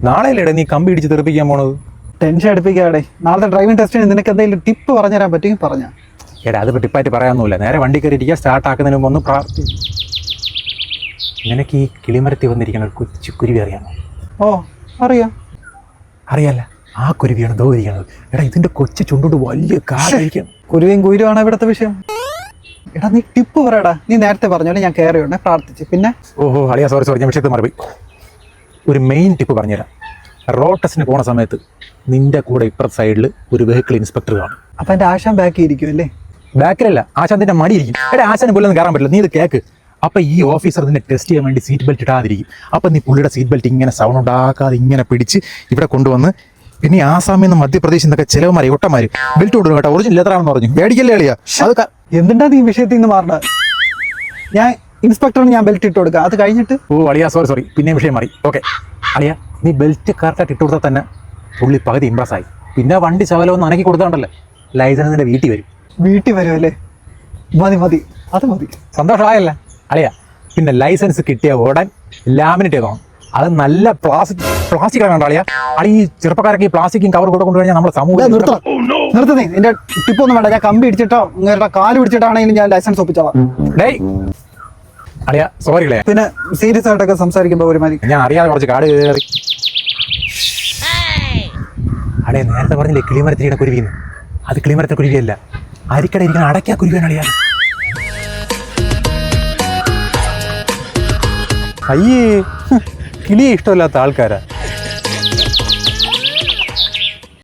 നാളെയല്ലേ നീ കമ്പി ഇടിച്ച് തെറിപ്പിക്കാൻ പോണത്? ടെൻഷൻ അടുപ്പിക്കാടെ. നാളത്തെ ഡ്രൈവിംഗ് ടെസ്റ്റിന് നിനക്ക് എന്തെങ്കിലും ടിപ്പ് പറഞ്ഞുതരാൻ പറ്റുമെങ്കിൽ പറഞ്ഞാ. എടാ അത് ടിപ്പായിട്ട് പറയാനൊന്നുമില്ല. നേരെ വണ്ടി കയറി ഇരിക്കുക, സ്റ്റാർട്ട് ആക്കുന്നതിന് മുമ്പ് ഒന്ന് നിനക്ക് ഈ കിളിമരത്തിൽ വന്നിരിക്കുന്ന ഒരു കൊച്ചു കുരുവി അറിയാമോ? ഓ അറിയാം. അറിയാല്ല, ആ കുരുവിയാണ് ദോ ഇരിക്കണത്. എടാ ഇതിന്റെ കൊച്ചു ചുണ്ടോട് വലിയ കാലായിരിക്കണം. കുരുവിയും കുരുവാണ് ഇവിടുത്തെ വിഷയം. എടാ നീ ടിപ്പ് പറയടാ. നീ നേരത്തെ പറഞ്ഞോളെ ഞാൻ കയറി ഉടനെ പ്രാർത്ഥിച്ച്. പിന്നെ ഓഹോ അളിയാ, സോറി ഞാൻ വിഷയത്തിൽ മറവി. ഒരു മെയിൻ ടിപ്പ് പറഞ്ഞുതരാം. റോഡ് ടെസ്റ്റിന് പോണ സമയത്ത് നിന്റെ കൂടെ ഇപ്പുറത്തെ സൈഡിൽ ഒരു വെഹിക്കിൾ ഇൻസ്പെക്ടർ കാണും. അപ്പൊ എൻ്റെ ആശാൻ ബാക്കി ഇരിക്കും അല്ലേ? ബാക്കിലല്ല, ആശാന്തിന്റെ മടി ഇരിക്കും. എടാ ആശാന് പുള്ളൊന്നും കയറാൻ പറ്റില്ല, നീ ഇത് കേക്ക്. അപ്പൊ ഈ ഓഫീസർ നിന്നെ ടെസ്റ്റ് ചെയ്യാൻ വേണ്ടി സീറ്റ് ബെൽറ്റ് ഇടാതിരിക്കും. അപ്പൊ നീ പുള്ളിയുടെ സീറ്റ് ബെൽറ്റ് ഇങ്ങനെ സൗണ്ട് ഉണ്ടാക്കാതെ ഇങ്ങനെ പിടിച്ച് ഇവിടെ കൊണ്ടുവന്ന്, പിന്നെ ആസാമിൽ നിന്ന് മധ്യപ്രദേശിൽ നിന്നൊക്കെ ചിലവന്മാരെ ഒട്ടന്മാര് ബെൽറ്റ് കൊടുക്കും കേട്ടോ, ഒറിജിനൽ ലെതറാണെന്ന് പറഞ്ഞു. മേടിക്കല്ലേ അളിയാ? അത് എന്തുണ്ടാ നീ വിഷയത്തിൽ നിന്ന് മാറണത്? ഞാൻ ഇൻസ്പെക്ടറിന് ഞാൻ ബെൽറ്റ് ഇട്ട് കൊടുക്കാം, അത് കഴിഞ്ഞിട്ട്. ഓ അളിയാ സോറി, പിന്നെ വിഷയം മാറി. ഓക്കെ അളിയാ, നീ ബെൽറ്റ് കറക്റ്റായിട്ട് ഇട്ട് കൊടുത്താൽ തന്നെ പുള്ളി പകുതി ഇമ്പ്രസ് ആയി. പിന്നെ വണ്ടി ശകലമൊന്നും അനക്കി കൊടുത്താണ്ടല്ലേ ലൈസൻസിന്റെ വീട്ടിൽ വരും. വീട്ടിൽ വരും അല്ലേ? മതി അത് മതി. സന്തോഷമായല്ലേ അളിയാ? പിന്നെ ലൈസൻസ് കിട്ടിയ ഉടൻ ലാമിനേറ്റ് ചെയ്തോണം. അത് നല്ല പ്ലാസ്റ്റിക് ആണ് അളിയാ. അളി ഈ ചെറുപ്പക്കാരൊക്കെ ഈ പ്ലാസ്റ്റിക്കും കവർ കൂടെ കൊണ്ടുകഴിഞ്ഞാൽ നമ്മുടെ സമൂഹം നിർത്തുന്നേ. എന്റെ ടിപ്പൊന്നും വേണ്ട. ഞാൻ കമ്പി ഇടിച്ചിട്ടോ നിങ്ങളുടെ കാല് പിടിച്ചിട്ടാണെങ്കിലും ഞാൻ ലൈസൻസ് ഒപ്പിച്ചോളാം. ഡേയ് അളിയാ സോറി അളിയാ. പിന്നെ സീരിയസ് ആയിട്ടൊക്കെ സംസാരിക്കുമ്പോൾ ഒരുമാതിരി ഞാൻ അറിയാതെ കുറച്ച് കാട് കയറി. അളിയാ നേരത്തെ പറഞ്ഞില്ലേ കിളിമരത്തിരിയുടെ കുരുവിന്ന്? അത് കിളിമരത്തെ കുരുവിയല്ല, അരിക്കട ഇരിക്കുന്ന അടയ്ക്കാ കുരുവിയാണ് അളിയാ. അയ്യേ, കിളിയെ ഇഷ്ടമില്ലാത്ത ആൾക്കാരാ.